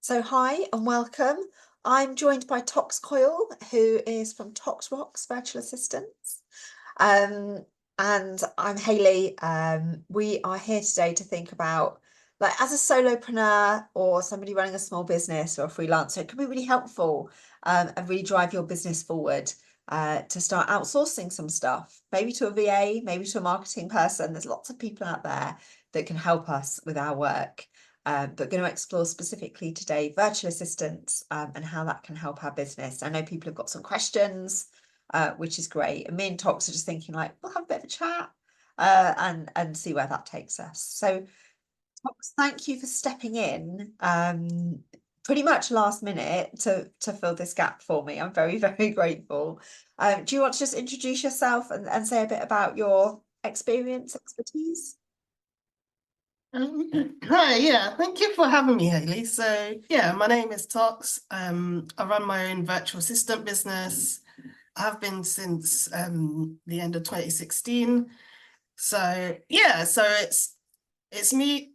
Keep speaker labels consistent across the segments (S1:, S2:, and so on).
S1: So hi and welcome. I'm joined by Tox Coyle, who is from Tox Rocks Virtual Assistants. Um, and I'm Hayley. We are here today to think about, like, as a solopreneur or somebody running a small business or a freelancer, it can be really helpful and really drive your business forward to start outsourcing some stuff, maybe to a VA, maybe to a marketing person. There's lots of people out there that can help us with our work. But going to explore specifically today virtual assistants and how that can help our business. I know people have got some questions, which is great. And me and Tox are just thinking, like, we'll have a bit of a chat and see where that takes us. So, Tox, thank you for stepping in pretty much last minute to fill this gap for me. I'm very, very grateful. Do you want to just introduce yourself and say a bit about your experience, expertise?
S2: Hi, yeah, thank you for having me, Hayley. So, yeah, my name is Tox. I run my own virtual assistant business. I have been since the end of 2016. So, yeah, so it's me,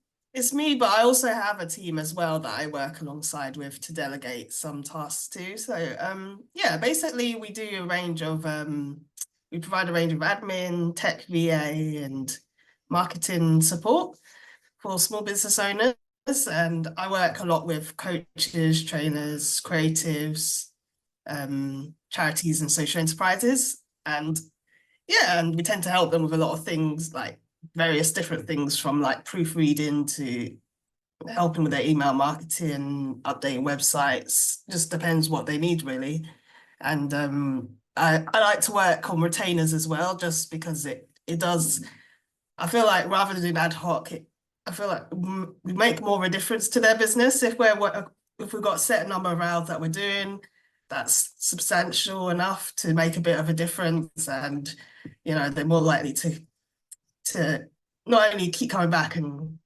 S2: but I also have a team as well that I work alongside with to delegate some tasks to. So, yeah, basically we do a range of we provide a range of admin, tech VA, and marketing support for small business owners. And I work a lot with coaches, trainers, creatives, charities, and social enterprises. And yeah, and we tend to help them with a lot of things, like various different things, from like proofreading to helping with their email marketing, updating websites. Just depends what they need, really. And I like to work on retainers as well, just because it does. I feel like rather than doing ad hoc, I feel like we make more of a difference to their business if we've got a set number of hours that we're doing, that's substantial enough to make a bit of a difference, and they're more likely to not only keep coming back and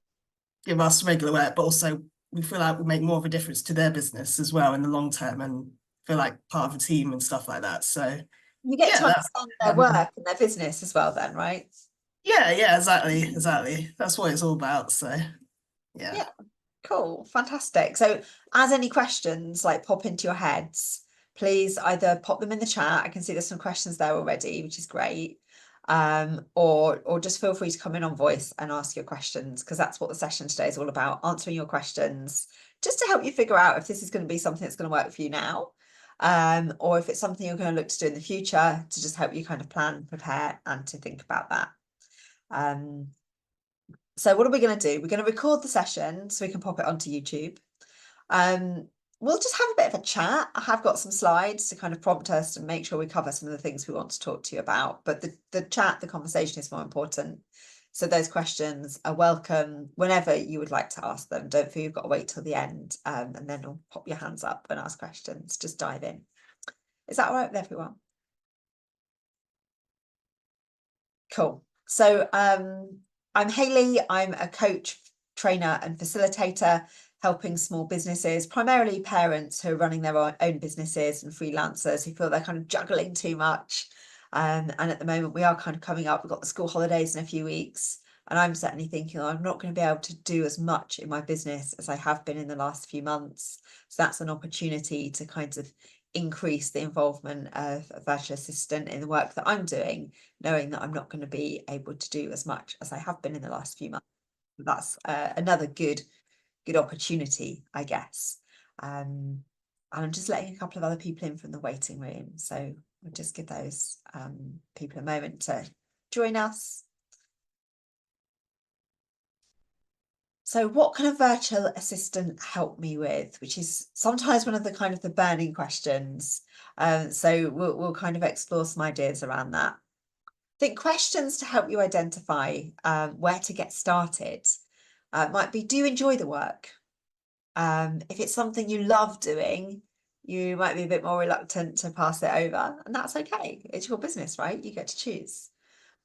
S2: give us regular work, but also we feel like we make more of a difference to their business as well in the long term, and feel like part of a team and stuff like that. So
S1: You get
S2: yeah,
S1: to
S2: that's
S1: understand their work and their business as well, then, right?
S2: yeah, exactly. That's what it's all about. So yeah.
S1: Yeah, cool, fantastic. So, as any questions like pop into your heads, please either pop them in the chat. I can see there's some questions there already, which is great. Or just feel free to come in on voice and ask your questions, because that's what the session today is all about, answering your questions, just to help you figure out if this is going to be something that's going to work for you now, or if it's something you're going to look to do in the future, to just help you kind of plan, prepare, and to think about that. So what are we going to do? We're going to record the session so we can pop it onto YouTube. We'll just have a bit of a chat. I have got some slides to kind of prompt us and make sure we cover some of the things we want to talk to you about. But the chat, the conversation is more important. So those questions are welcome whenever you would like to ask them. Don't feel you've got to wait till the end, and then you'll pop your hands up and ask questions. Just dive in. Is that all right with everyone? Cool. So I'm Hayley. I'm a coach, trainer, and facilitator helping small businesses, primarily parents who are running their own businesses and freelancers who feel they're kind of juggling too much. And at the moment, we are kind of coming up. We've got the school holidays in a few weeks. And I'm certainly thinking, oh, I'm not going to be able to do as much in my business as I have been in the last few months. So that's an opportunity to kind of increase the involvement of a virtual assistant in the work that I'm doing, knowing that I'm not going to be able to do as much as I have been in the last few months. That's another good opportunity, I guess. And I'm just letting a couple of other people in from the waiting room. So we'll just give those people a moment to join us. So what can a virtual assistant help me with? Which is sometimes one of the kind of the burning questions. So we'll kind of explore some ideas around that. I think questions to help you identify where to get started might be, do you enjoy the work? If it's something you love doing, you might be a bit more reluctant to pass it over, and that's okay. It's your business, right? You get to choose.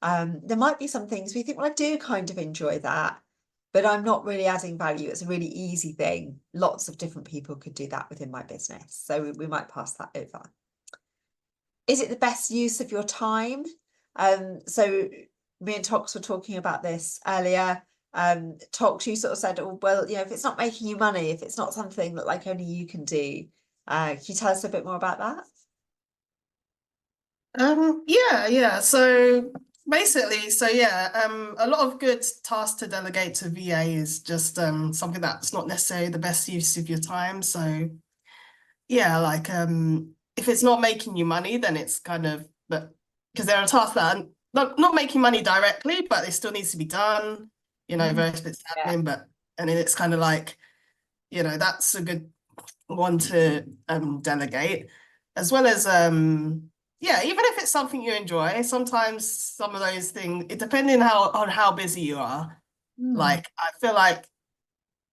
S1: There might be some things where you think, well, I do kind of enjoy that, but I'm not really adding value. It's a really easy thing. Lots of different people could do that within my business. So we might pass that over. Is it the best use of your time? So me and Tox were talking about this earlier. talks, you sort of said, oh, well, if it's not making you money, if it's not something that like only you can do, can you tell us a bit more about that?
S2: Yeah. So basically, a lot of good tasks to delegate to VA is just something that's not necessarily the best use of your time. So yeah, like if it's not making you money, then it's kind of, but because there are tasks that are not making money directly, but it still needs to be done, various bits of
S1: Yeah.
S2: admin, and then it's kind of like, that's a good one to delegate, as well as yeah, even if it's something you enjoy, sometimes some of those things, it depending on how busy you are.
S1: Mm.
S2: Like I feel like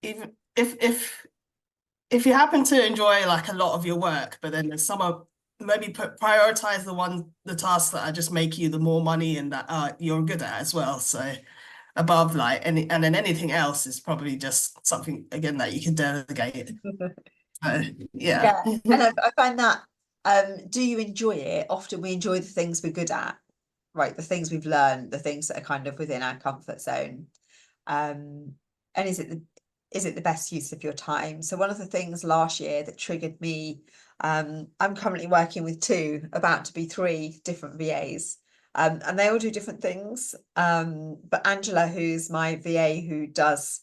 S2: even if you happen to enjoy like a lot of your work, but then there's some of maybe prioritize the tasks that are just make you the more money and that you're good at as well. So above like and then anything else is probably just something again that you can delegate. So yeah.
S1: Yeah, and I find that do you enjoy it? Often we enjoy the things we're good at, right? The things we've learned, the things that are kind of within our comfort zone. And is it the best use of your time? So one of the things last year that triggered me, I'm currently working with two, about to be three different VAs. And they all do different things. But Angela, who's my VA who does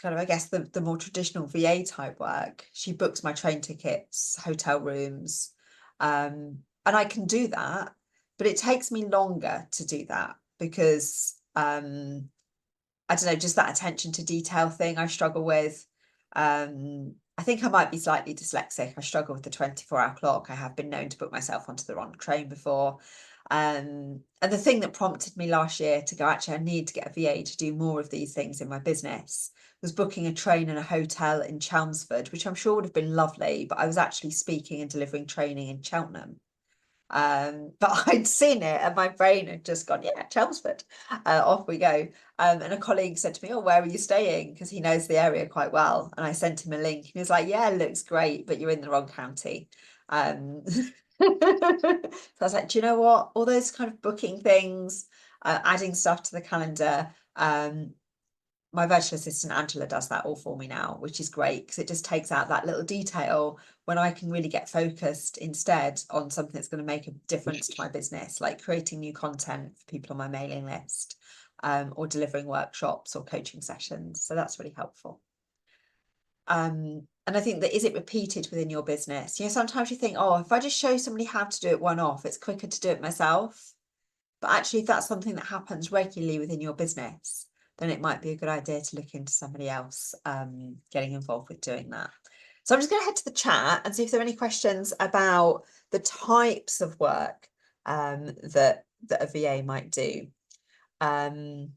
S1: kind of, I guess, the more traditional VA type work, she books my train tickets, hotel rooms, and I can do that, but it takes me longer to do that because I don't know, just that attention to detail thing I struggle with. I think I might be slightly dyslexic. I struggle with the 24-hour clock. I have been known to put myself onto the wrong train before. And the thing that prompted me last year to go, actually, I need to get a VA to do more of these things in my business was booking a train and a hotel in Chelmsford, which I'm sure would have been lovely, but I was actually speaking and delivering training in Cheltenham. But I'd seen it and my brain had just gone, yeah, Chelmsford, off we go. And a colleague said to me, oh, where are you staying? Because he knows the area quite well. And I sent him a link. He was like, yeah, it looks great, but you're in the wrong county. So I was like, do you know what? All those kind of booking things, adding stuff to the calendar. My virtual assistant Angela does that all for me now, which is great because it just takes out that little detail when I can really get focused instead on something that's going to make a difference to my business, like creating new content for people on my mailing list, or delivering workshops or coaching sessions. So that's really helpful. And I think that, is it repeated within your business? Sometimes you think, oh, if I just show somebody how to do it one off, it's quicker to do it myself. But actually, if that's something that happens regularly within your business, then it might be a good idea to look into somebody else getting involved with doing that. So I'm just going to head to the chat and see if there are any questions about the types of work that a VA might do. And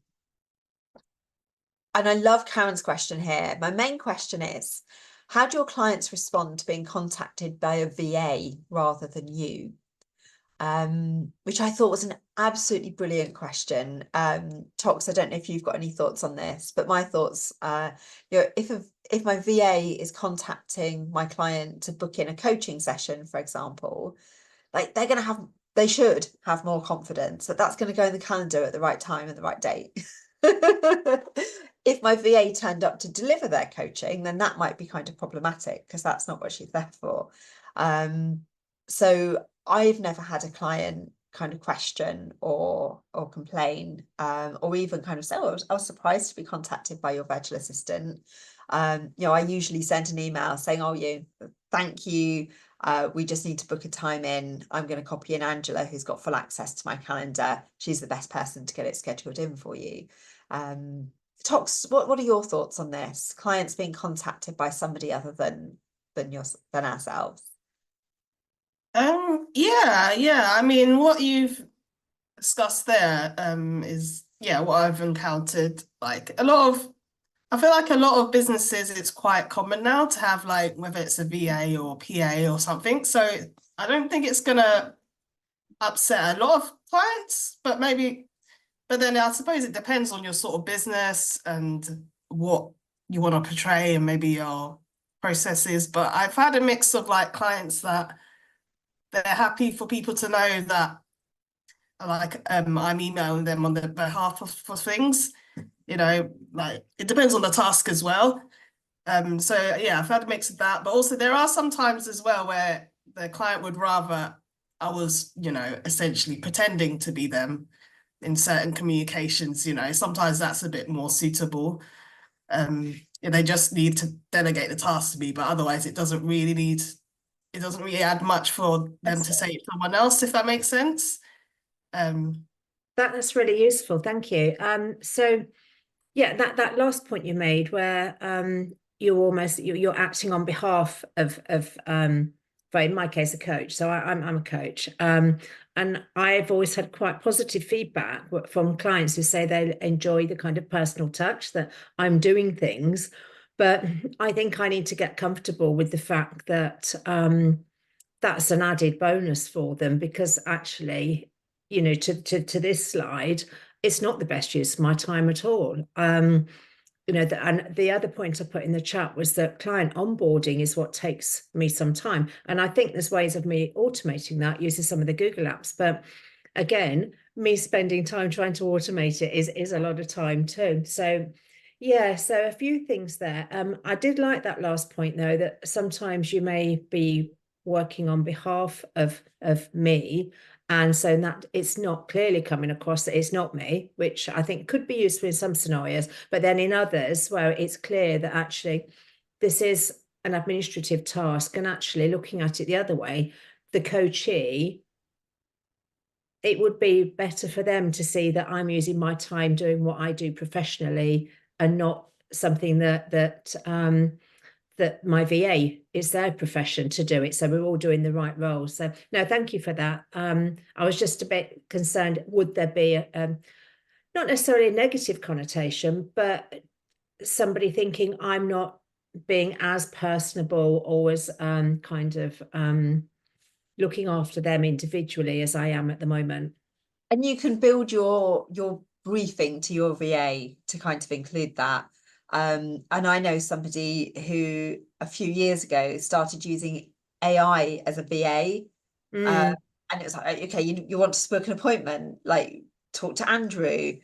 S1: I love Karen's question here. My main question is, how do your clients respond to being contacted by a VA rather than you? Which I thought was an absolutely brilliant question. Tox, I don't know if you've got any thoughts on this, but my thoughts are, if my VA is contacting my client to book in a coaching session, for example, like they should have more confidence that that's going to go in the calendar at the right time and the right date. If my VA turned up to deliver their coaching, then that might be kind of problematic because that's not what she's there for. So I've never had a client kind of question or complain, or even kind of say, oh, I was surprised to be contacted by your virtual assistant. I usually send an email saying, oh, thank you. We just need to book a time in. I'm going to copy in Angela, who's got full access to my calendar. She's the best person to get it scheduled in for you. Tox, what are your thoughts on this? Clients being contacted by somebody other than ourselves?
S2: Yeah. I mean, what you've discussed there is what I've encountered. Like I feel like a lot of businesses, it's quite common now to have like whether it's a VA or PA or something. So I don't think it's gonna upset a lot of clients, but then I suppose it depends on your sort of business and what you want to portray and maybe your processes. But I've had a mix of like clients that they're happy for people to know that like I'm emailing them on their behalf for things. like it depends on the task as well. So yeah, I've had a mix of that, but also there are some times as well where the client would rather I was, essentially pretending to be them in certain communications, sometimes that's a bit more suitable. They just need to delegate the task to me, but otherwise it doesn't really add much for them to say to someone else, if that makes sense. Um,
S3: That's really useful. Thank you. So yeah, that last point you made where you're acting on behalf of but in my case a coach. So I'm a coach. And I've always had quite positive feedback from clients who say they enjoy the kind of personal touch that I'm doing things. But I think I need to get comfortable with the fact that that's an added bonus for them, because actually, to this slide, it's not the best use of my time at all. And the other point I put in the chat was that client onboarding is what takes me some time. And I think there's ways of me automating that using some of the Google apps. But again, me spending time trying to automate it is a lot of time too. So yeah, so a few things there. I did like that last point though, that sometimes you may be working on behalf of me, and so that it's not clearly coming across that it's not me, which I think could be useful in some scenarios, but then in others where it's clear that actually this is an administrative task, and actually looking at it the other way, the coachee, it would be better for them to see that I'm using my time doing what I do professionally, and not something that my VA is their profession to do it. So we're all doing the right roles. So no, thank you for that. I was just a bit concerned, would there be not necessarily a negative connotation, but somebody thinking I'm not being as personable or as kind of looking after them individually as I am at the moment.
S1: And you can build your briefing to your VA to kind of include that. And I know somebody who a few years ago started using AI as a VA. And it was like, okay, you want to book an appointment, like talk to Andrew.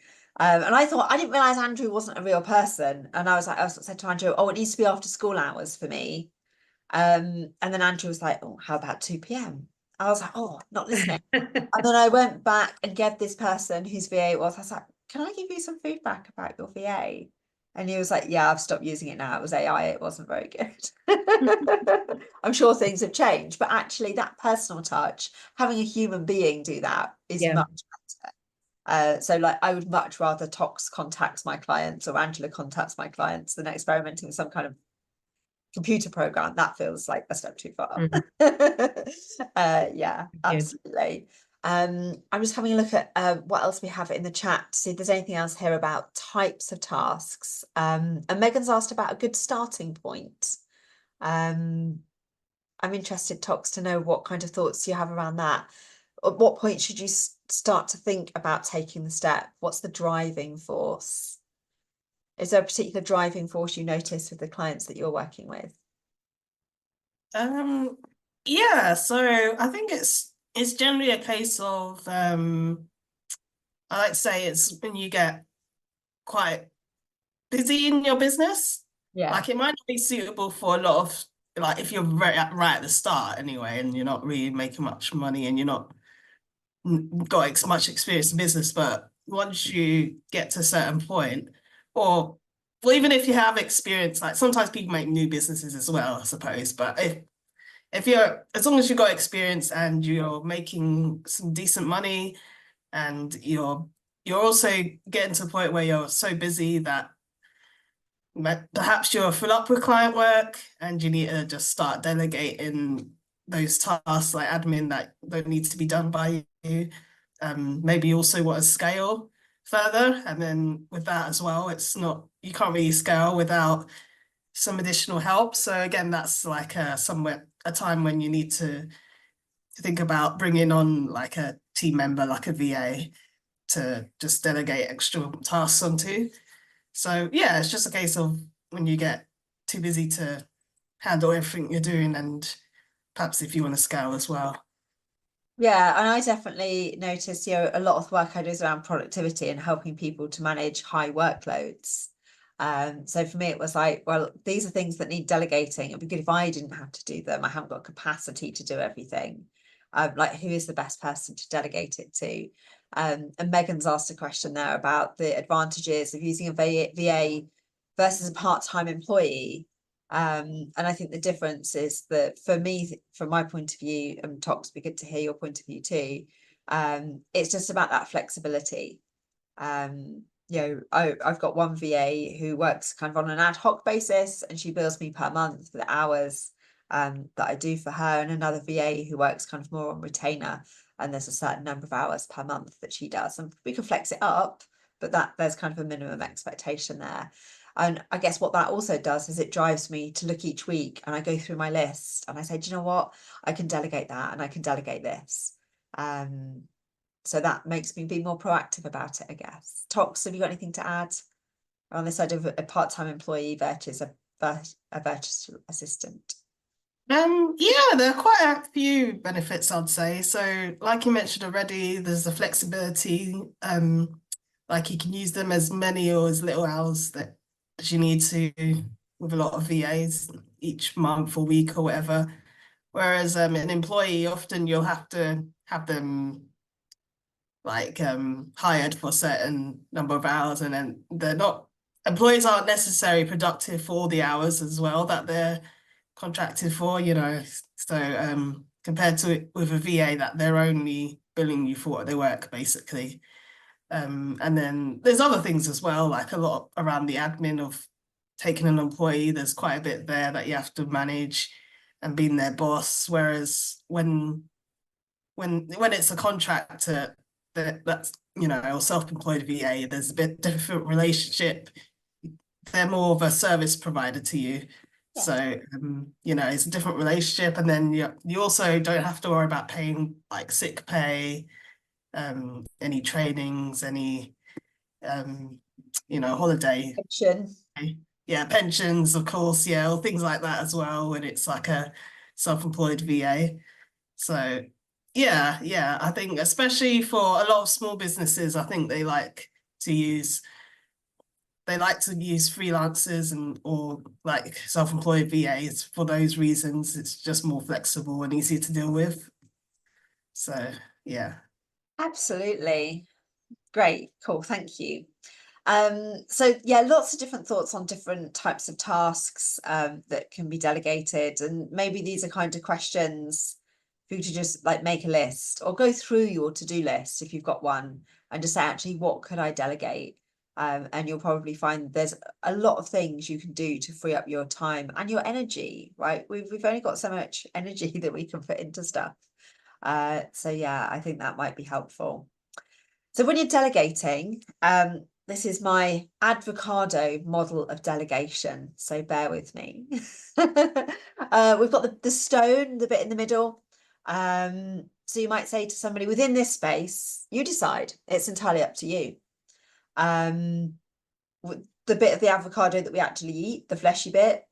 S1: And I didn't realize Andrew wasn't a real person. And I said to Andrew, oh, it needs to be after school hours for me. And then Andrew was like, oh, how about 2 p.m.? I was like, oh, not listening. And then I went back and gave this person whose VA it was, I was like, can I give you some feedback about your VA? And he was like, yeah, I've stopped using it now. It was AI. It wasn't very good. I'm sure things have changed, but actually that personal touch, having a human being do that is
S3: Yeah.
S1: much better. So like I would much rather Tox contacts my clients or Angela contacts my clients than experimenting with some kind of computer program. That feels like a step too far. Yeah, absolutely. I'm just having a look at what else we have in the chat to see if there's anything else here about types of tasks. And Megan's asked about a good starting point. I'm interested, Tox, to know what kind of thoughts you have around that. At what point should you start to think about taking the step? What's the driving force? Is there a particular driving force you notice with the clients that you're working with?
S2: Yeah, so I think it's generally a case of I like to say it's when you get quite busy in your business.
S1: Yeah.
S2: Like it might not be suitable for a lot of, like if you're right at the start anyway, and you're not really making much money and you're not got much experience in business, but once you get to a certain point, or well, even if you have experience, like sometimes people make new businesses as well, I suppose. But if you're, as long as you've got experience and you're making some decent money, and you're also getting to a point where you're so busy that perhaps you're full up with client work and you need to just start delegating those tasks like admin that don't need to be done by you. Maybe you also want to scale further, and then with that as well, you can't really scale without some additional help. So again, that's like a time when you need to think about bringing on like a team member, like a VA, to just delegate extra tasks onto. So yeah, it's just a case of when you get too busy to handle everything you're doing, and perhaps if you want to scale as well.
S1: Yeah, and I definitely noticed, a lot of the work I do is around productivity and helping people to manage high workloads. So for me, it was like, well, these are things that need delegating. It'd be good if I didn't have to do them. I haven't got capacity to do everything. Like, who is the best person to delegate it to? And Megan's asked a question there about the advantages of using a VA versus a part-time employee. And I think the difference is that for me, from my point of view, and Tox, be good to hear your point of view too. It's just about that flexibility. I've got one VA who works kind of on an ad hoc basis, and she bills me per month for the hours that I do for her, and another VA who works kind of more on retainer, and there's a certain number of hours per month that she does, and we can flex it up, but there's kind of a minimum expectation there. And I guess what that also does is it drives me to look each week, and I go through my list and I say, do you know what? I can delegate that, and I can delegate this. So that makes me be more proactive about it, I guess. Tox, have you got anything to add on this side of a part-time employee versus a virtual assistant?
S2: Yeah, there are quite a few benefits, I'd say. So, like you mentioned already, there's the flexibility. Like you can use them as many or as little hours that as you need to, with a lot of VAs each month or week or whatever. Whereas an employee, often you'll have to have them like hired for a certain number of hours, and then employees aren't necessarily productive for all the hours as well that they're contracted for, so compared to it with a VA that they're only billing you for what they work basically. And then there's other things as well, like a lot around the admin of taking an employee. There's quite a bit there that you have to manage and being their boss, whereas when it's a contractor that's or self-employed VA, there's a bit different relationship. They're more of a service provider to you.
S1: Yeah.
S2: So, it's a different relationship. And then you also don't have to worry about paying like sick pay, any trainings, any, holiday.
S1: Pension.
S2: Yeah, pensions, of course, yeah, or things like that as well when it's like a self-employed VA. So, yeah, I think especially for a lot of small businesses, I think they like to use freelancers or like self-employed VAs for those reasons. It's just more flexible and easier to deal with. So, yeah.
S1: Absolutely. Great. Cool. Thank you. So yeah, lots of different thoughts on different types of tasks that can be delegated, and maybe these are kind of questions for you to just like make a list or go through your to-do list if you've got one, and just say, actually, what could I delegate? And you'll probably find there's a lot of things you can do to free up your time and your energy, right? We've only got so much energy that we can put into stuff. So yeah, I think that might be helpful. So when you're delegating, this is my avocado model of delegation, so bear with me. We've got the stone, the bit in the middle. So you might say to somebody, within this space, you decide, it's entirely up to you. The bit of the avocado that we actually eat, the fleshy bit,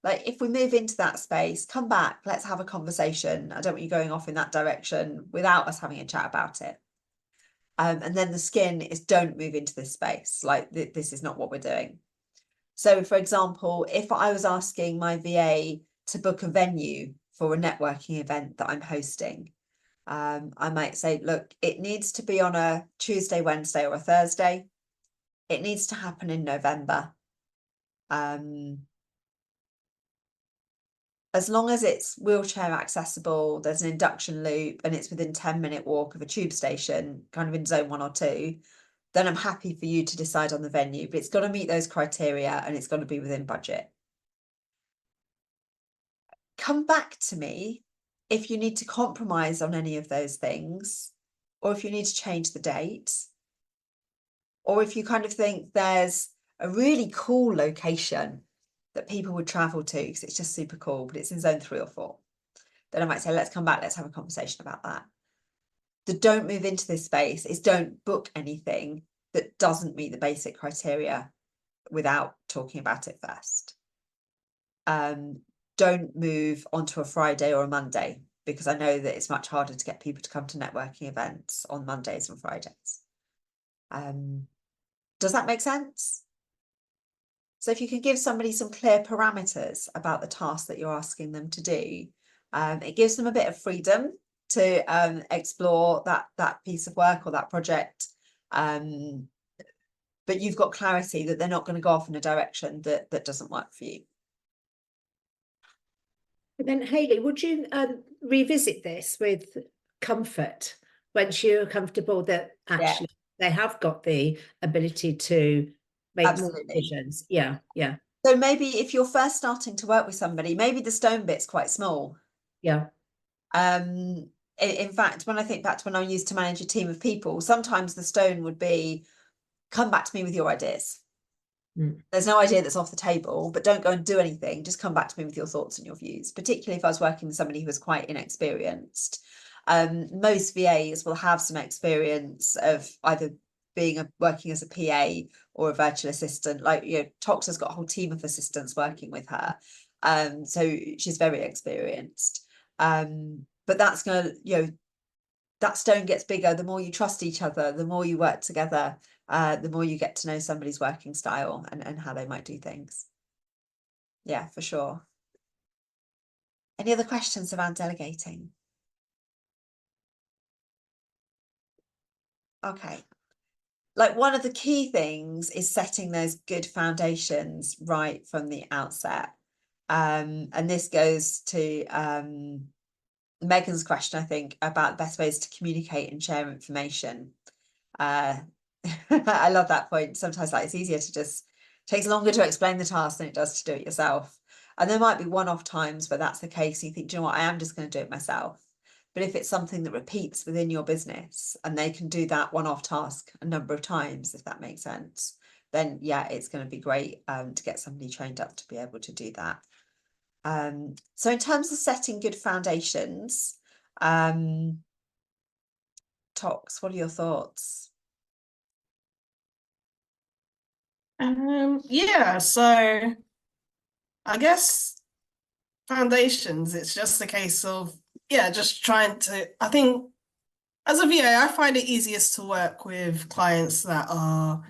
S1: like if we move into that space, come back, let's have a conversation. I don't want you going off in that direction without us having a chat about it. And then the skin is, don't move into this space. Like this is not what we're doing. So for example, if I was asking my VA to book a venue for a networking event that I'm hosting, I might say, look, it needs to be on a Tuesday, Wednesday, or a Thursday. It needs to happen in November. As long as it's wheelchair accessible, there's an induction loop, and it's within 10-minute walk of a tube station, kind of in zone 1 or 2, then I'm happy for you to decide on the venue, but it's got to meet those criteria and it's got to be within budget. Come back to me if you need to compromise on any of those things, or if you need to change the date, or if you kind of think there's a really cool location that people would travel to because it's just super cool, but it's in zone 3 or 4. Then I might say, let's come back, let's have a conversation about that. The don't move into this space is don't book anything that doesn't meet the basic criteria without talking about it first. Don't move onto a Friday or a Monday because I know that it's much harder to get people to come to networking events on Mondays and Fridays. Does that make sense? So if you can give somebody some clear parameters about the task that you're asking them to do, it gives them a bit of freedom to explore that piece of work or that project. But you've got clarity that they're not going to go off in a direction that doesn't work for you.
S3: And then Hayley, would you revisit this with comfort once you're comfortable that actually they have got the ability to make more decisions? Yeah.
S1: So maybe if you're first starting to work with somebody, maybe the stone bit's quite small.
S3: Yeah.
S1: In fact, when I think back to when I used to manage a team of people, sometimes the stone would be, come back to me with your ideas. There's no idea that's off the table, but don't go and do anything. Just come back to me with your thoughts and your views, particularly if I was working with somebody who was quite inexperienced. Most VAs will have some experience of either working as a PA or a virtual assistant. Like, you know, Tox has got a whole team of assistants working with her. So she's very experienced. But that's gonna, you know, that stone gets bigger the more you trust each other, the more you work together, the more you get to know somebody's working style and how they might do things. Yeah, for sure. Any other questions around delegating? Okay. Like, one of the key things is setting those good foundations right from the outset. And this goes to Megan's question, I think, about the best ways to communicate and share information. I love that point. Sometimes like it's easier to just, takes longer to explain the task than it does to do it yourself. And there might be one-off times where that's the case. And you think, do you know what, I am just going to do it myself. But if it's something that repeats within your business and they can do that one-off task a number of times, if that makes sense, then yeah, it's going to be great to get somebody trained up to be able to do that. So in terms of setting good foundations, Tox, what are your thoughts?
S2: Yeah, so I guess foundations, it's just a case of, yeah, just trying to, I think as a VA, I find it easiest to work with clients that are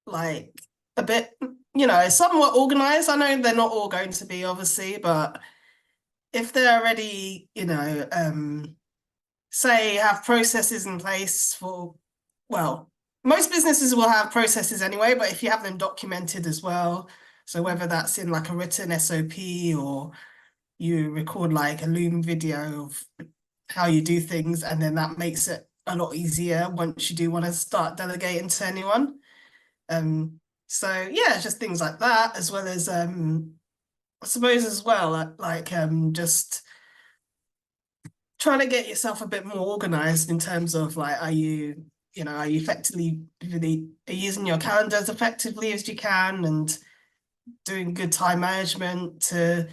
S2: like a bit, you know, somewhat organized. I know they're not all going to be, obviously, but if they're already, you know, say have processes in place for, well, most businesses will have processes anyway, but if you have them documented as well, so whether that's in like a written SOP or you record like a Loom video of how you do things, and then that makes it a lot easier once you do want to start delegating to anyone. So yeah, just things like that, as well as I suppose as well, like just trying to get yourself a bit more organized in terms of like, are you effectively really using your calendar as effectively as you can and doing good time management to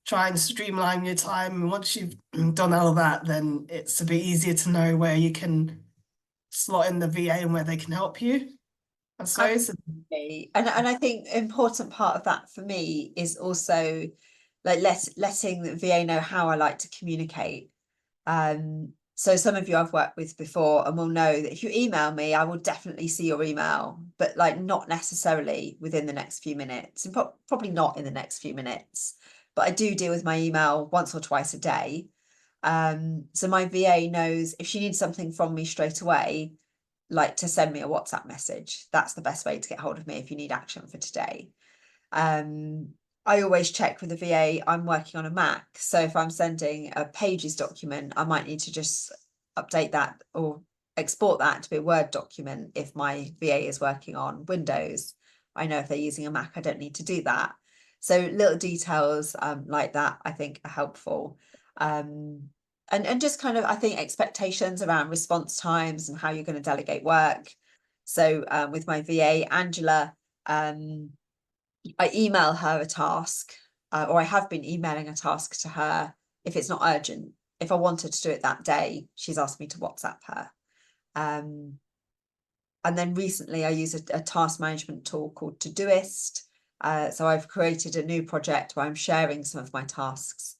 S2: try and streamline your time. And once you've done all that, then it's a bit easier to know where you can slot in the VA and where they can help you, I suppose.
S1: Absolutely. And I think an important part of that for me is also like letting the VA know how I like to communicate. So some of you I've worked with before and will know that if you email me, I will definitely see your email, but like not necessarily within the next few minutes, and probably not in the next few minutes. But I do deal with my email once or twice a day. So my VA knows if she needs something from me straight away, like to send me a WhatsApp message. That's the best way to get hold of me if you need action for today. I always check with the VA, I'm working on a Mac. So if I'm sending a Pages document, I might need to just update that or export that to be a Word document. If my VA is working on Windows, I know if they're using a Mac, I don't need to do that. So little details like that, I think, are helpful. And just kind of, I think, expectations around response times and how you're going to delegate work. So with my VA, Angela, I email her a task, or I have been emailing a task to her if it's not urgent. If I wanted to do it that day, she's asked me to WhatsApp her. And then recently I use a task management tool called Todoist. So I've created a new project where I'm sharing some of my tasks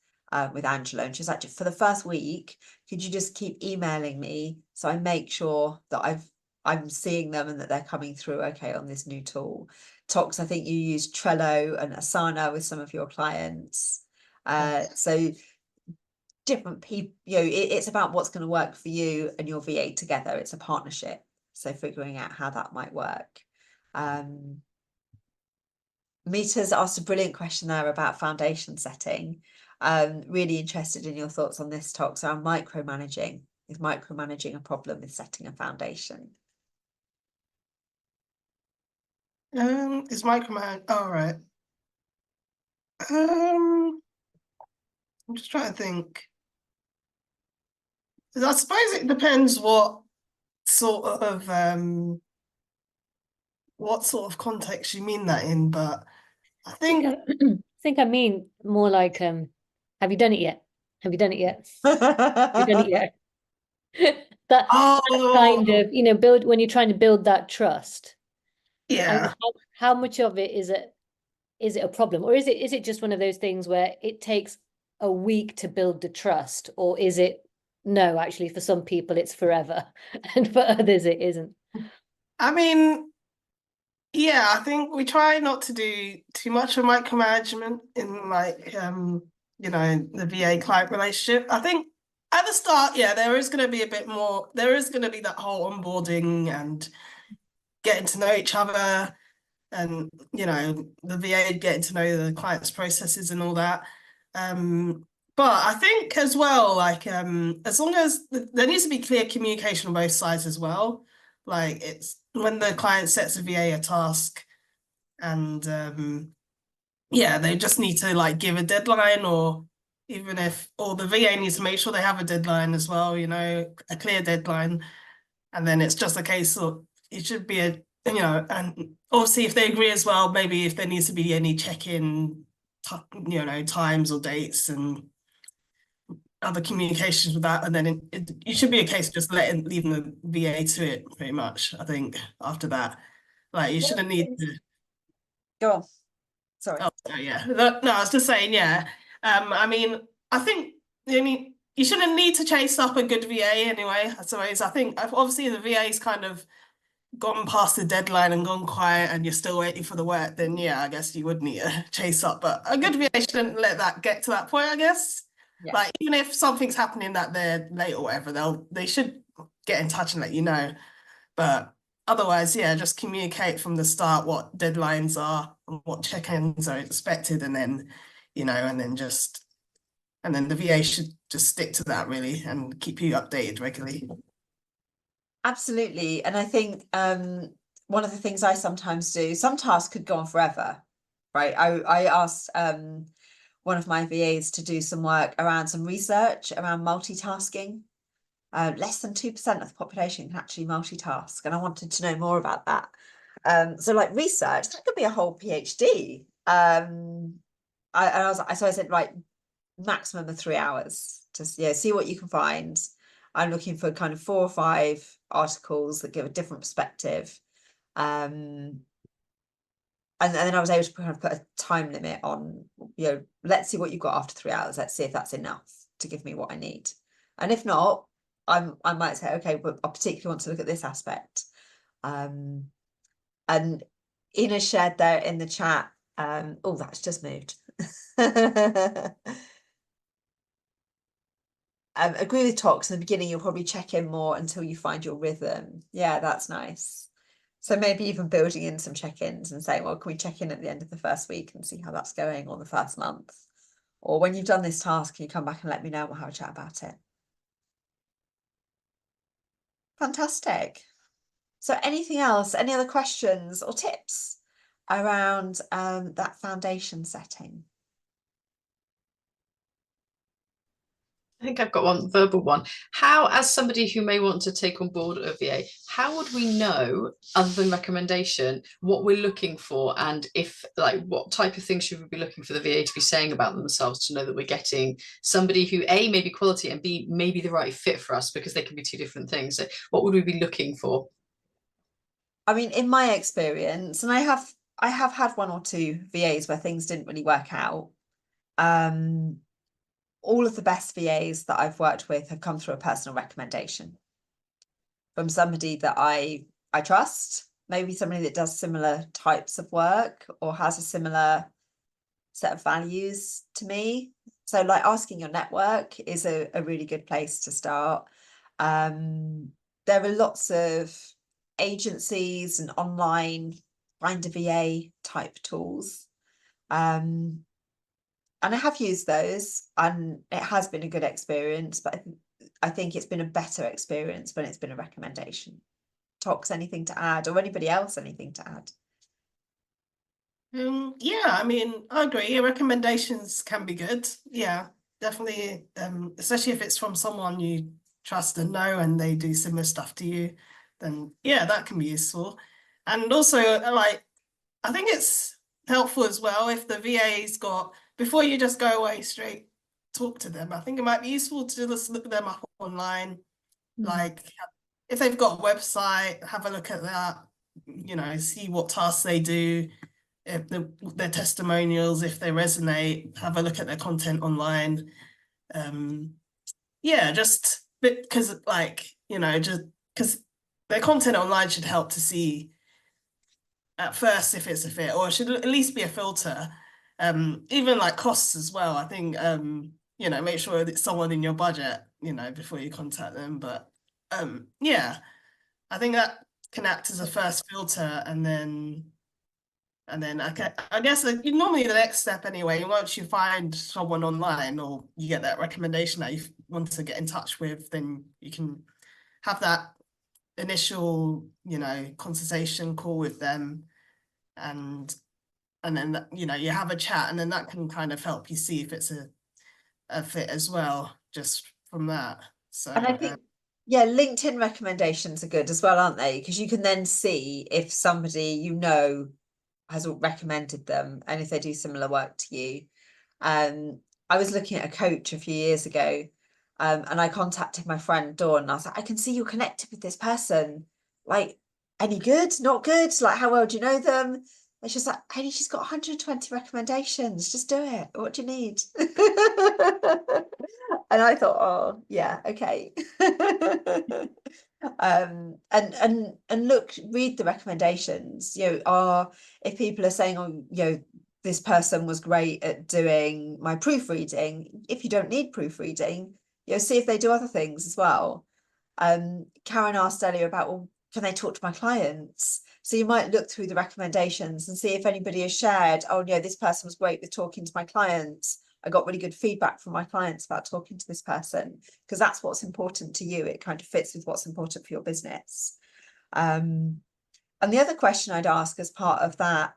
S1: with Angela, and she's like, for the first week, could you just keep emailing me so I make sure that I'm seeing them and that they're coming through okay on this new tool. Tox, I think you use Trello and Asana with some of your clients. So different people, it's about what's going to work for you and your VA together. It's a partnership. So figuring out how that might work. Mita's asked a brilliant question there about foundation setting. Really interested in your thoughts on this, Tox, around micromanaging. Is micromanaging a problem with setting a foundation?
S2: Is micromanage all right? I'm just trying to think. I suppose it depends what sort of context you mean that in, but I think
S4: I mean more like have you done it yet? Have you done it yet? Have you done it yet? that kind of, build when you're trying to build that trust.
S2: Yeah.
S4: How much of it is it a problem, or is it just one of those things where it takes a week to build the trust, or is it no, actually for some people it's forever and for others it isn't?
S2: I mean, yeah, I think we try not to do too much of micromanagement in like the VA client relationship. I think at the start, yeah, there is going to be a bit more, there is going to be that whole onboarding and getting to know each other, and the VA getting to know the client's processes and all that. But I think as well, like as long as there needs to be clear communication on both sides as well. Like it's when the client sets a VA a task, and they just need to like give a deadline, or the VA needs to make sure they have a deadline as well, a clear deadline. And then it's just a case of, it should be and obviously if they agree as well, maybe if there needs to be any check-in, times or dates and other communications with that, and then it should be a case of just leaving the VA to it pretty much. I think after that, like you shouldn't need to
S1: go on. Sorry.
S2: Oh yeah, no, I was just saying, yeah. I mean, I think you shouldn't need to chase up a good VA anyway. I suppose I think obviously the VA's kind of gone past the deadline and gone quiet, and you're still waiting for the work. Then yeah, I guess you would need to chase up. But a good VA shouldn't let that get to that point, I guess.
S1: Yeah.
S2: Like even if something's happening that they're late or whatever, they should get in touch and let you know. But otherwise, yeah, just communicate from the start what deadlines are and what check-ins are expected, and then, and then the VA should just stick to that really and keep you updated regularly.
S1: Absolutely. And I think one of the things I sometimes do, some tasks could go on forever, right? I asked one of my VAs to do some work around some research around multitasking. Less than 2% of the population can actually multitask, and I wanted to know more about that. So like research, that could be a whole PhD. I said, right, maximum of 3 hours to see what you can find. I'm looking for kind of 4 or 5 articles that give a different perspective. And then I was able to kind of put a time limit on, let's see what you've got after 3 hours. Let's see if that's enough to give me what I need. And if not, I might say, okay, but I particularly want to look at this aspect. And Ina shared there in the chat. Oh, that's just moved. Agree with Tox. In the beginning, you'll probably check in more until you find your rhythm. Yeah, that's nice. So maybe even building in some check-ins and saying, well, can we check in at the end of the first week and see how that's going, or the first month? Or when you've done this task, can you come back and let me know? We'll have a chat about it. Fantastic. So anything else, any other questions or tips around that foundation setting?
S5: I think I've got one verbal one. How, as somebody who may want to take on board a VA, how would we know, other than recommendation, what we're looking for, and if like what type of things should we be looking for the VA to be saying about themselves to know that we're getting somebody who A, may be quality, and B, may be the right fit for us, because they can be two different things. So what would we be looking for?
S1: I mean, in my experience, and I have had 1 or 2 VAs where things didn't really work out. all of the best VAs that I've worked with have come through a personal recommendation from somebody that I trust, maybe somebody that does similar types of work or has a similar set of values to me. So like asking your network is a really good place to start. There are lots of agencies and online find a VA type tools. And I have used those and it has been a good experience, but I think it's been a better experience when it's been a recommendation. Tox, anything to add, or anybody else anything to add?
S2: Yeah, I mean, I agree. Recommendations can be good. Yeah, definitely. Especially if it's from someone you trust and know and they do similar stuff to you, then yeah, that can be useful. And also, like, I think it's helpful as well if the VA's got, before you just go away straight, talk to them. I think it might be useful to just look them up online. Like, if they've got a website, have a look at that, you know, see what tasks they do, if their testimonials, if they resonate, have a look at their content online. Yeah, just because, like, you know, just because their content online should help to see at first if it's a fit, or it should at least be a filter. Even like costs as well. I think you know, make sure it's someone in your budget, you know, before you contact them. But yeah, I think that can act as a first filter, and then I guess normally the next step anyway, once you find someone online or you get that recommendation that you want to get in touch with, then you can have that initial, you know, consultation call with them, and then, you know, you have a chat, and then that can kind of help you see if it's a fit as well, just from that. So
S1: And I think, yeah, LinkedIn recommendations are good as well, aren't they? Because you can then see if somebody you know has recommended them and if they do similar work to you. I was looking at a coach a few years ago, and I contacted my friend Dawn and I was like, I can see you're connected with this person. Like, any good? Not good? Like, how well do you know them? And she's like, Hayley, she's got 120 recommendations. Just do it. What do you need? And I thought, oh yeah, okay. And look, read the recommendations. You know, if people are saying, oh, you know, this person was great at doing my proofreading. If you don't need proofreading, you know, see if they do other things as well. Karen asked earlier about, well, can they talk to my clients? So you might look through the recommendations and see if anybody has shared, oh, no, this person was great with talking to my clients. I got really good feedback from my clients about talking to this person, because that's what's important to you. It kind of fits with what's important for your business. And the other question I'd ask as part of that,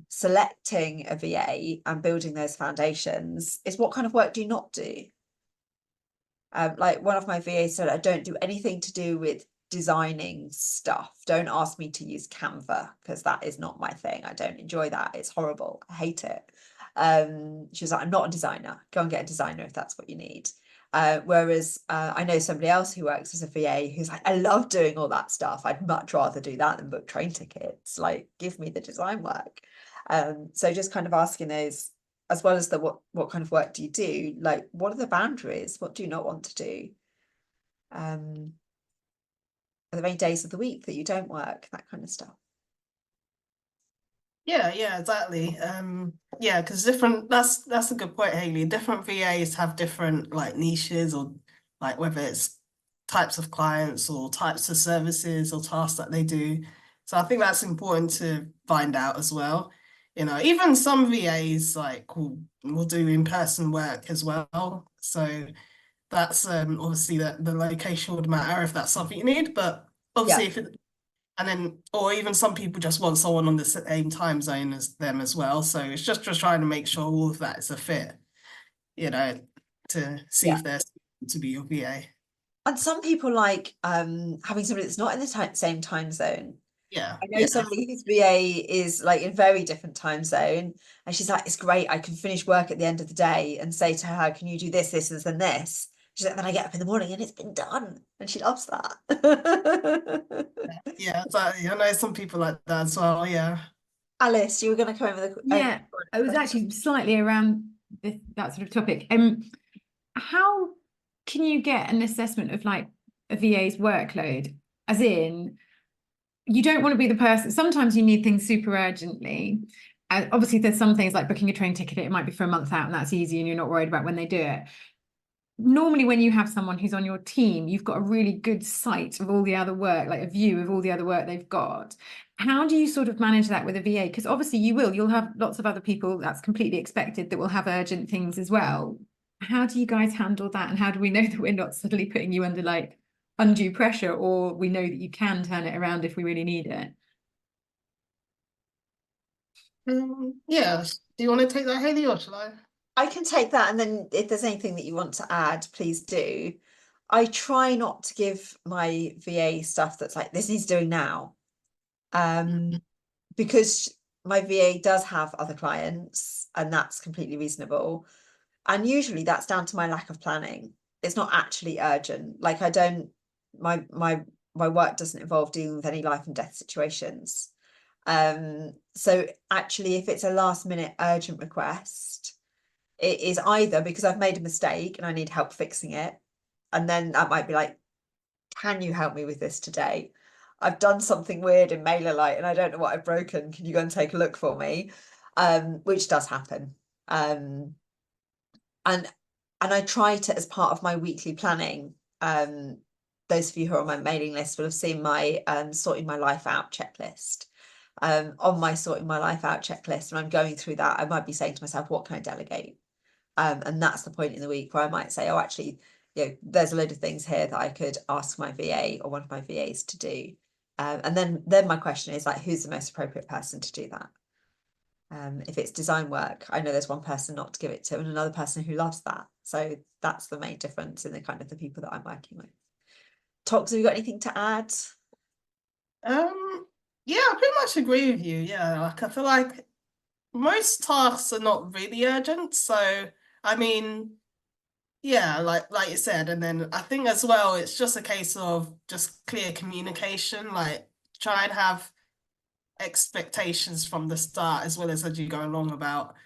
S1: selecting a VA and building those foundations, is what kind of work do you not do? Like one of my VAs said, I don't do anything to do with designing stuff. Don't ask me to use Canva, because that is not my thing. I don't enjoy that. It's horrible. I hate it. She was like, I'm not a designer. Go and get a designer if that's what you need. Whereas I know somebody else who works as a VA who's like, I love doing all that stuff. I'd much rather do that than book train tickets. Like, give me the design work. So just kind of asking those, as well as the what kind of work do you do? Like, what are the boundaries? What do you not want to do? Are there any days of the week that you don't work? That kind of stuff.
S2: yeah, exactly. Yeah, because that's a good point, Hayley. Different VAs have different like niches, or like whether it's types of clients or types of services or tasks that they do. So I think that's important to find out as well. You know, even some VAs like will do in-person work as well. So that's obviously the location would matter if that's something you need, but obviously
S1: Yeah.
S2: if it, and then, or even some people just want someone on the same time zone as them as well. So it's just trying to make sure all of that is a fit, you know, to see if they're to be your VA.
S1: And some people like having somebody that's not in the same time zone.
S2: Yeah.
S1: I know somebody whose VA is like in a very different time zone, and she's like, it's great. I can finish work at the end of the day and say to her, can you do this, this, and this? She's like, then I get up in the morning and it's been done. And she loves that.
S2: Yeah, exactly. I know some people like that as well. Yeah.
S1: Alice, you were going to come over the
S6: Yeah, it was actually slightly around that sort of topic. How can you get an assessment of like a VA's workload? As in, you don't want to be the person, sometimes you need things super urgently. And obviously there's some things like booking a train ticket, it might be for a month out and that's easy and you're not worried about when they do it. Normally when you have someone who's on your team, you've got a really good sight of all the other work, like a view of all the other work they've got. How do you sort of manage that with a VA? Because obviously you'll have lots of other people, that's completely expected, that will have urgent things as well. How do you guys handle that? And how do we know that we're not suddenly putting you under like undue pressure, or we know that you can turn it around if we really need it?
S2: Yeah, do you want to take that, Hayley, or shall I?
S1: I can take that, and then if there's anything that you want to add, please do. I try not to give my VA stuff that's like, this needs doing now. Because my VA does have other clients, and that's completely reasonable. And usually that's down to my lack of planning. It's not actually urgent. Like my work doesn't involve dealing with any life and death situations. So actually, if it's a last minute urgent request, it is either because I've made a mistake and I need help fixing it. And then that might be like, can you help me with this today? I've done something weird in MailerLite and I don't know what I've broken. Can you go and take a look for me? Which does happen. And I try to, as part of my weekly planning, those of you who are on my mailing list will have seen my sorting my life out checklist. On my sorting my life out checklist, and I'm going through that, I might be saying to myself, what can I delegate? And that's the point in the week where I might say, oh, actually, there's a load of things here that I could ask my VA or one of my VAs to do. And then my question is like, who's the most appropriate person to do that? If it's design work, I know there's one person not to give it to and another person who loves that. So that's the main difference in the kind of the people that I'm working with. Tox, have you got anything to add?
S2: Yeah, I pretty much agree with you. Yeah, like I feel like most tasks are not really urgent. So I mean, yeah, like you said, and then I think as well, it's just a case of just clear communication, like try and have expectations from the start as well as you go along about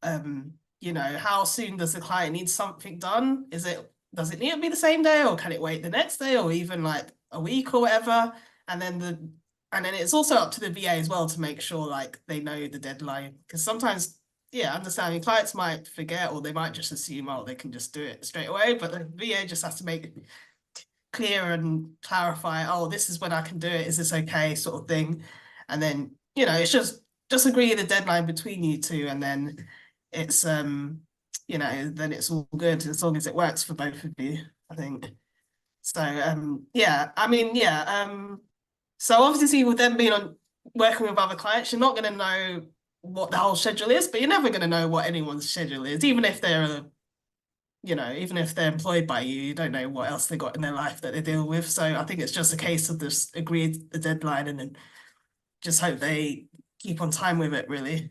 S2: how soon does the client need something done? Does it need to be the same day, or can it wait the next day, or even like a week or whatever? And then it's also up to the VA as well to make sure like they know the deadline, because sometimes understanding clients might forget, or they might just assume, oh, they can just do it straight away, but the VA just has to make it clear and clarify, oh, this is when I can do it, is this okay, sort of thing. And then it's just agree the deadline between you two, and then it's then it's all good as long as it works for both of you, I think. So so obviously with them being working with other clients, you're not going to know what the whole schedule is, but you're never going to know what anyone's schedule is, even if they're employed by you, you don't know what else they got in their life that they deal with. So I think it's just a case of just agree the deadline and then just hope they keep on time with it, really.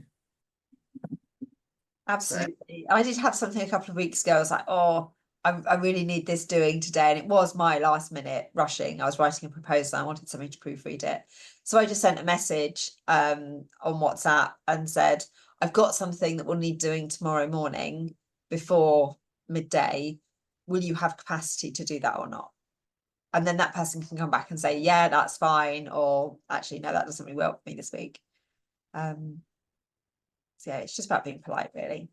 S1: Absolutely. I did have something a couple of weeks ago. I was like, oh, I really need this doing today. And it was my last minute rushing. I was writing a proposal. I wanted somebody to proofread it. So I just sent a message on WhatsApp and said, I've got something that will need doing tomorrow morning before midday. Will you have capacity to do that or not? And then that person can come back and say, yeah, that's fine. Or actually, no, that doesn't really work for me this week. So yeah, it's just about being polite, really.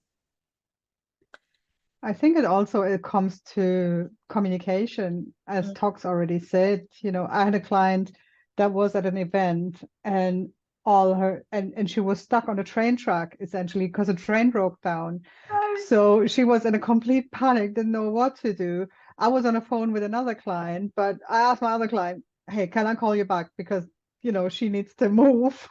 S7: I think it comes to communication, as Tox already said. I had a client that was at an event and and she was stuck on a train track essentially because a train broke down. So she was in a complete panic, didn't know what to do. I was on a phone with another client, but I asked my other client, hey, can I call you back? Because, she needs to move.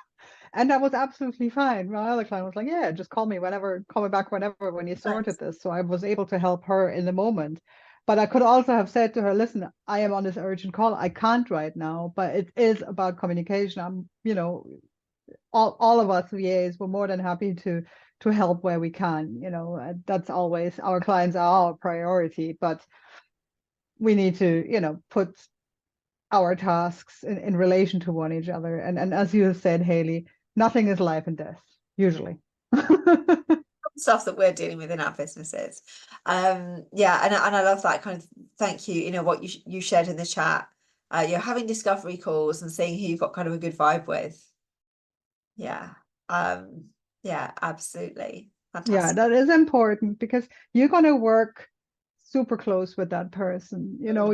S7: And that was absolutely fine. My other client was like, yeah, just call me back whenever when you sorted this. So I was able to help her in the moment. But I could also have said to her, listen, I am on this urgent call. I can't right now, but it is about communication. I'm, all of us VAs, we're more than happy to help where we can. That's always, our clients are our priority, but we need to, put our tasks in relation to one each other. And as you said, Hayley, nothing is life and death, usually.
S1: stuff that we're dealing with in our businesses. Yeah, and I love that kind of thank you, you know, what you shared in the chat. You're having discovery calls and seeing who you've got kind of a good vibe with. Yeah. Yeah, absolutely.
S7: Yeah,
S1: Fantastic.
S7: that is important because you're going to work super close with that person. You know,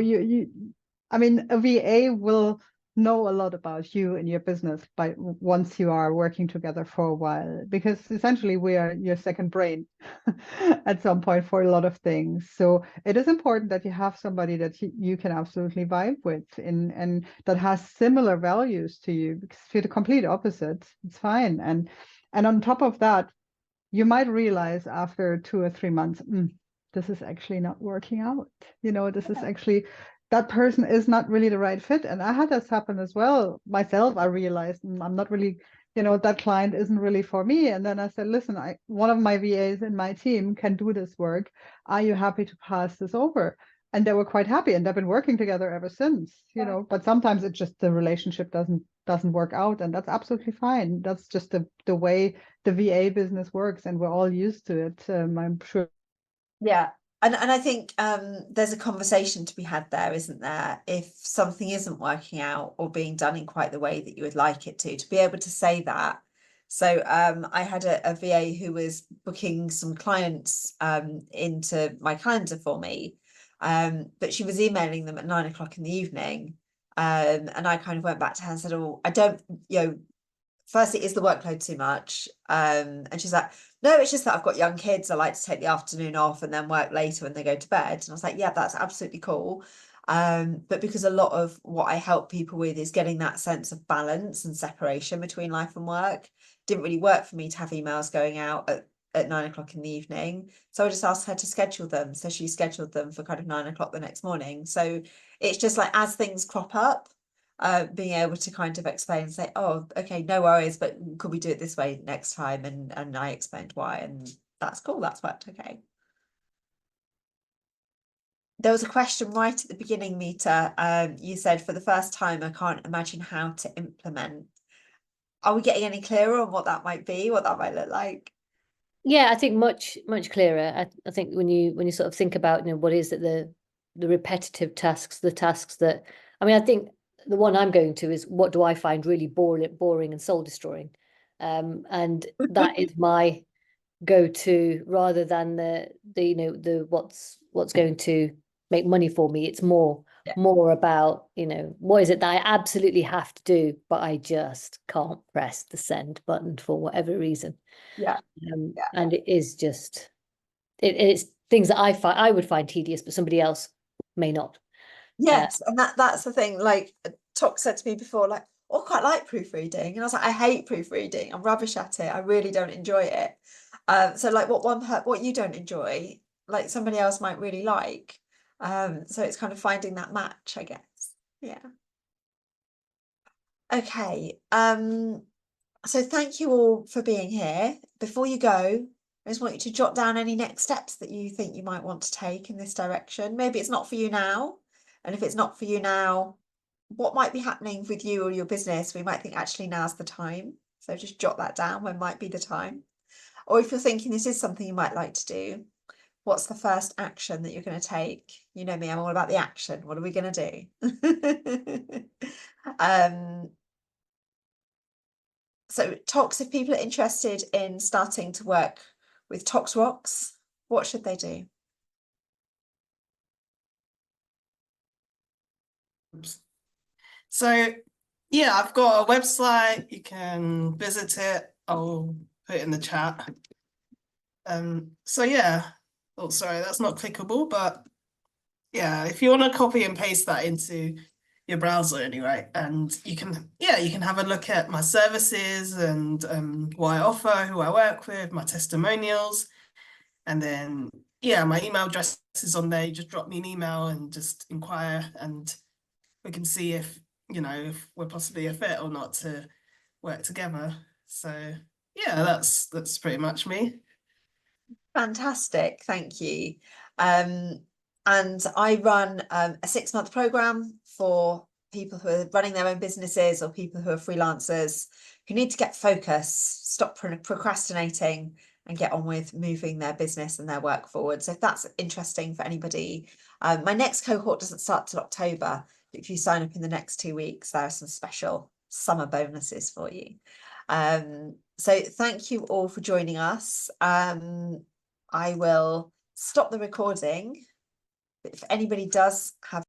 S7: I mean, a VA will know a lot about you and your business by once you are working together for a while, because essentially we are your second brain at some point for a lot of things. So it is important that you have somebody that you can absolutely vibe with and that has similar values to you, because if you're the complete opposite, it's fine. And on top of that, you might realize after 2 or 3 months, this is actually not working out. You know, this is actually, that person is not really the right fit. And I had this happen as well myself. I realized I'm not really, you know, that client isn't really for me. And then I said, listen, one of my VAs in my team can do this work. Are you happy to pass this over? And they were quite happy, and they've been working together ever since, you know. But sometimes it's just the relationship doesn't work out, and that's absolutely fine. That's just the way the VA business works, and we're all used to it. I'm sure.
S1: Yeah. And I think there's a conversation to be had there, isn't there? If something isn't working out or being done in quite the way that you would like it to be able to say that. So I had a VA who was booking some clients into my calendar for me, but she was emailing them at 9 o'clock in the evening. And I kind of went back to her and said, oh, I don't, you know, firstly, is the workload too much? And she's like, no, it's just that I've got young kids. I like to take the afternoon off and then work later when they go to bed. And I was like, yeah, that's absolutely cool. But because a lot of what I help people with is getting that sense of balance and separation between life and work, didn't really work for me to have emails going out at 9 o'clock in the evening. So I just asked her to schedule them. So she scheduled them for kind of 9 o'clock the next morning. So it's just like, as things crop up, being able to kind of explain and say, oh, okay, no worries, but could we do it this way next time? And I explained why, and that's cool, that's worked okay. There was a question right at the beginning, Mita. You said, for the first time, I can't imagine how to implement. Are we getting any clearer on what that might be, what that might look like?
S4: Yeah, I think much clearer. I think when you sort of think about, you know, what is it, the repetitive tasks, the tasks that, I mean, I think the one I'm going to is, what do I find really boring and soul destroying? And that is my go-to, rather than the you know, the what's going to make money for me. It's more about, you know, what is it that I absolutely have to do, but I just can't press the send button for whatever reason.
S1: Yeah.
S4: And it is just, it's things that I would find tedious, but somebody else may not.
S1: Yes, and that's the thing. Like Tok said to me before, like, oh, I quite like proofreading, and I was like, I hate proofreading. I'm rubbish at it. I really don't enjoy it. So like, what you don't enjoy, like somebody else might really like. So it's kind of finding that match, I guess. Yeah. Okay. So thank you all for being here. Before you go, I just want you to jot down any next steps that you think you might want to take in this direction. Maybe it's not for you now. And if it's not for you now, what might be happening with you or your business? We might think actually now's the time. So just jot that down, when might be the time. Or if you're thinking this is something you might like to do, what's the first action that you're going to take? You know me, I'm all about the action. What are we going to do? So Tox, if people are interested in starting to work with Tox Rocks, what should they do?
S2: So yeah, I've got a website, you can visit it. I'll put it in the chat. So yeah, oh sorry, that's not clickable, but yeah, if you want to copy and paste that into your browser anyway, and you can have a look at my services and what I offer, who I work with, my testimonials, and then yeah, my email address is on there. You just drop me an email and just inquire, and we can see if, you know, if we're possibly a fit or not to work together. So yeah, that's pretty much me.
S1: Fantastic, thank you. And I run a 6-month program for people who are running their own businesses or people who are freelancers who need to get focus, stop procrastinating, and get on with moving their business and their work forward. So if that's interesting for anybody, my next cohort doesn't start till October. If you sign up in the next 2 weeks, there are some special summer bonuses for you. So thank you all for joining us. I will stop the recording. If anybody does have